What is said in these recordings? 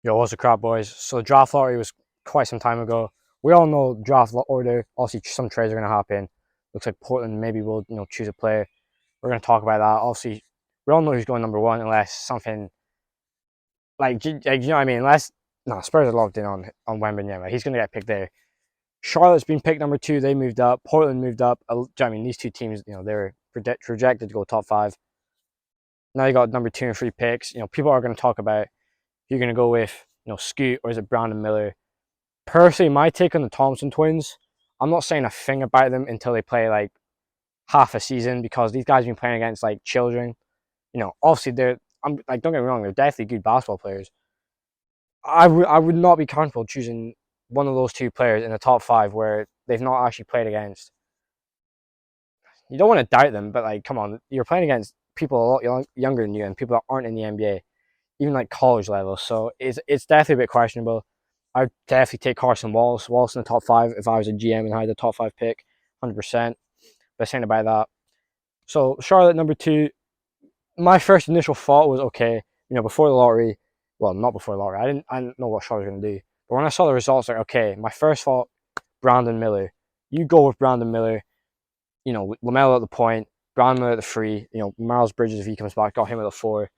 Yo, what's the crap, boys? So the draft lottery was quite some time ago. We all know draft order. Obviously, some trades are going to happen. Looks like Portland maybe will choose a player. We're going to talk about that. Obviously, we all know who's going number one unless something like you know what I mean. Unless no Spurs are locked in on Wembanyama. He's going to get picked there. Charlotte's been picked number two. They moved up. Portland moved up. I mean, these two teams, they're projected to go top five. Now you got number two and three picks. People are going to talk about you're going to go with Scoot or is it Brandon Miller. Personally, my take on the Thompson twins, I'm not saying a thing about them until they play like half a season because these guys have been playing against like children. Obviously I'm like, don't get me wrong, they're definitely good basketball players. I would not be comfortable choosing one of those two players in the top five where they've not actually played against. You don't want to doubt them, but like, come on, you're playing against people a lot younger than you and people that aren't in the NBA, even like college level. So it's definitely a bit questionable. I'd definitely take Carson Wallace. Wallace in the top five if I was a GM and I had the top five pick, 100%. But saying about that. So Charlotte number two. My first initial thought was okay. Before the lottery, well, not before the lottery. I didn't know what Charlotte was going to do. But when I saw the results, like okay, my first thought, Brandon Miller. You go with Brandon Miller. LaMelo at the point, Brandon Miller at the three. Miles Bridges if he comes back, got him at the four.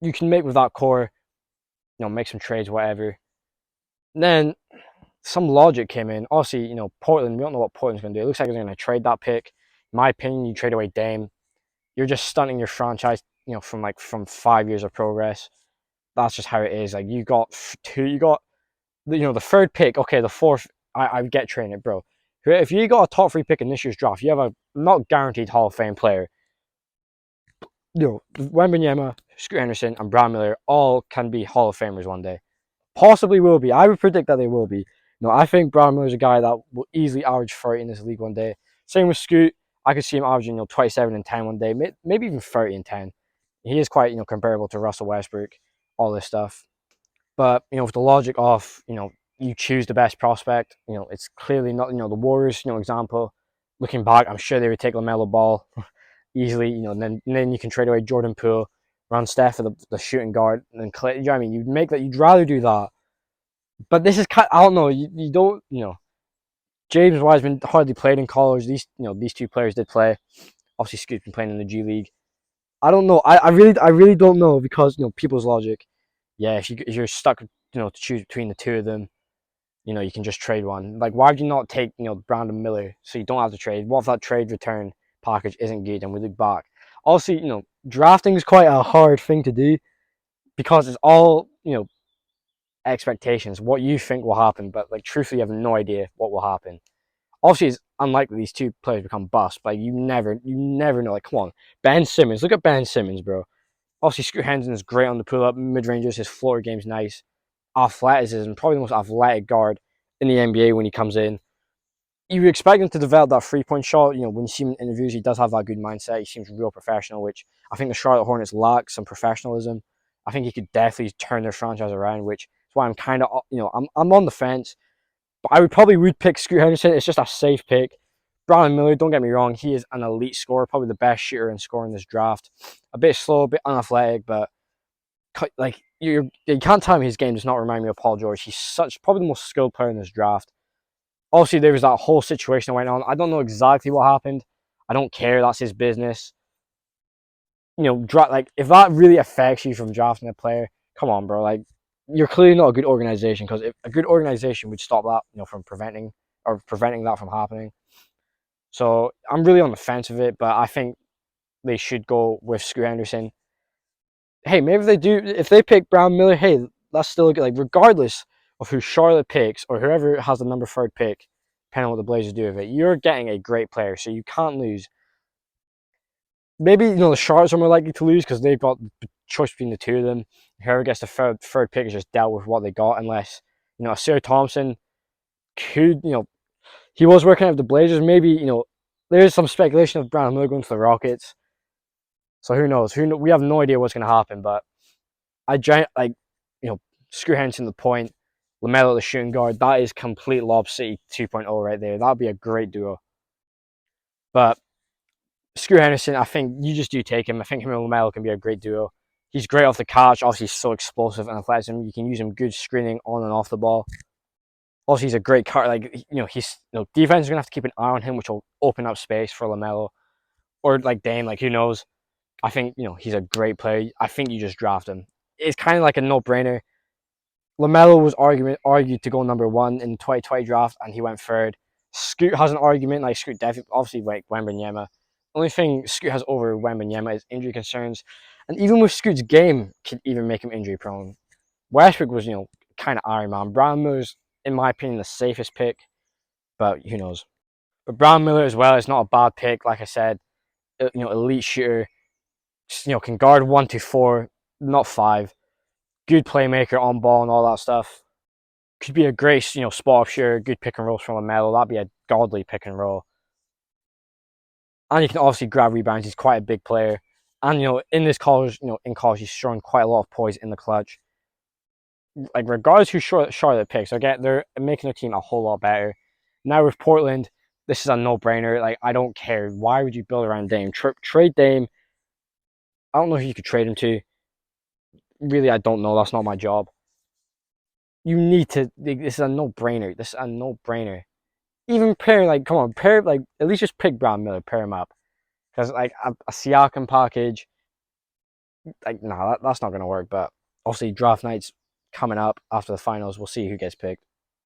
You can make with that core. Make some trades, whatever. Then some logic came in. Obviously, Portland, we don't know what Portland's going to do. It looks like they're going to trade that pick. In my opinion, you trade away Dame. You're just stunting your franchise, from 5 years of progress. That's just how it is. Like, you got the third pick. Okay, the fourth, I get trading it, bro. If you got a top three pick in this year's draft, you have a not guaranteed Hall of Fame player. Wembanyama, Scoot Henderson, and Brad Miller all can be Hall of Famers one day. Possibly will be. I would predict that they will be. I think Brad Miller's a guy that will easily average 30 in this league one day. Same with Scoot. I could see him averaging 27 and 10 one day, maybe even 30 and 10. He is quite comparable to Russell Westbrook, all this stuff. But with the logic of you choose the best prospect, it's clearly not the Warriors. Example. Looking back, I'm sure they would take LaMelo Ball easily. And then you can trade away Jordan Poole, run Steph for the shooting guard, and then Clay. You know what I mean? You'd make that. You'd rather do that. But this is I don't know. You don't James Wiseman hardly played in college. These two players did play. Obviously, Scoot's been playing in the G League. I don't know. I really don't know because people's logic. Yeah, if you're stuck to choose between the two of them, you can just trade one. Like, why would you not take Brandon Miller so you don't have to trade? What if that trade return package isn't good and we look back? Obviously, drafting is quite a hard thing to do because it's all expectations, what you think will happen, but like truthfully, you have no idea what will happen. Obviously, it's unlikely these two players become bust, but you never know. Like, come on, Ben Simmons, look at Ben Simmons, bro. Obviously, Scoot Henderson is great on the pull up, mid ranges. His floor game's nice. Athleticism, probably the most athletic guard in the NBA when he comes in. You expect him to develop that 3-point shot. When you see him in interviews, he does have that good mindset. He seems real professional, which I think the Charlotte Hornets lack some professionalism. I think he could definitely turn their franchise around, which is why I'm kind of, I'm on the fence. But I would pick Scoot Henderson. It's just a safe pick. Brandon Miller, don't get me wrong, he is an elite scorer, probably the best shooter and scorer in this draft. A bit slow, a bit unathletic, but like you can't tell me his game does not remind me of Paul George. He's probably the most skilled player in this draft. Obviously, there was that whole situation that went on. I don't know exactly what happened. I don't care. That's his business. Like if that really affects you from drafting a player, come on, bro. Like, you're clearly not a good organization because if a good organization would stop that, from preventing that from happening. So I'm really on the fence of it, but I think they should go with Scoot Henderson. Hey, maybe if they pick Brown Miller, hey, that's still good. Like, regardless of who Charlotte picks or whoever has the number third pick, depending on what the Blazers do with it, you're getting a great player, so you can't lose. Maybe the Charlottes are more likely to lose because they've got the choice between the two of them. Whoever gets the third pick is just dealt with what they got, unless Sir Thompson could he was working out with the Blazers. Maybe there is some speculation of Brown Miller going to the Rockets. So who knows? We have no idea what's going to happen. But Scoot Henderson the point, LaMelo the shooting guard. That is complete Lob City 2.0 right there. That'd be a great duo. But Scoot Henderson, I think you just do take him. I think him and LaMelo can be a great duo. He's great off the catch. Obviously, he's so explosive and athleticism. You can use him good screening on and off the ball. Also, he's a great card. Like, he's defense is gonna have to keep an eye on him, which will open up space for LaMelo or like Dame. Like, who knows? I think he's a great player. I think you just draft him. It's kind of like a no-brainer. LaMelo was argued to go number 1 in the 2020 draft, and he went third. Scoot has an argument. Like, Scoot definitely, obviously, like Wembanyama. Only thing Scoot has over Wembanyama is injury concerns, and even with Scoot's game, could even make him injury prone. Westbrook was kind of Iron Man. Brandon Miller's, in my opinion, the safest pick, but who knows? But Brandon Miller as well is not a bad pick. Like I said, elite shooter. Can guard 1 to 4, not 5. Good playmaker on ball and all that stuff. Could be a great, spot up shooter. Good pick and rolls from LaMelo. That'd be a godly pick and roll. And you can obviously grab rebounds. He's quite a big player. And in this college, in college, he's shown quite a lot of poise in the clutch. Like, regardless who Charlotte picks, they're making their team a whole lot better. Now with Portland, this is a no-brainer. Like, I don't care. Why would you build around Dame? Trade Dame. I don't know who you could trade him to. Really, I don't know. That's not my job. You need to. This is a no-brainer. This is a no-brainer. Even pair, like, come on, pair, like, at least just pick Brandon Miller, pair him up. Because, like, a Siakam package, like, nah, that's not going to work. But obviously, draft night's coming up after the finals. We'll see who gets picked.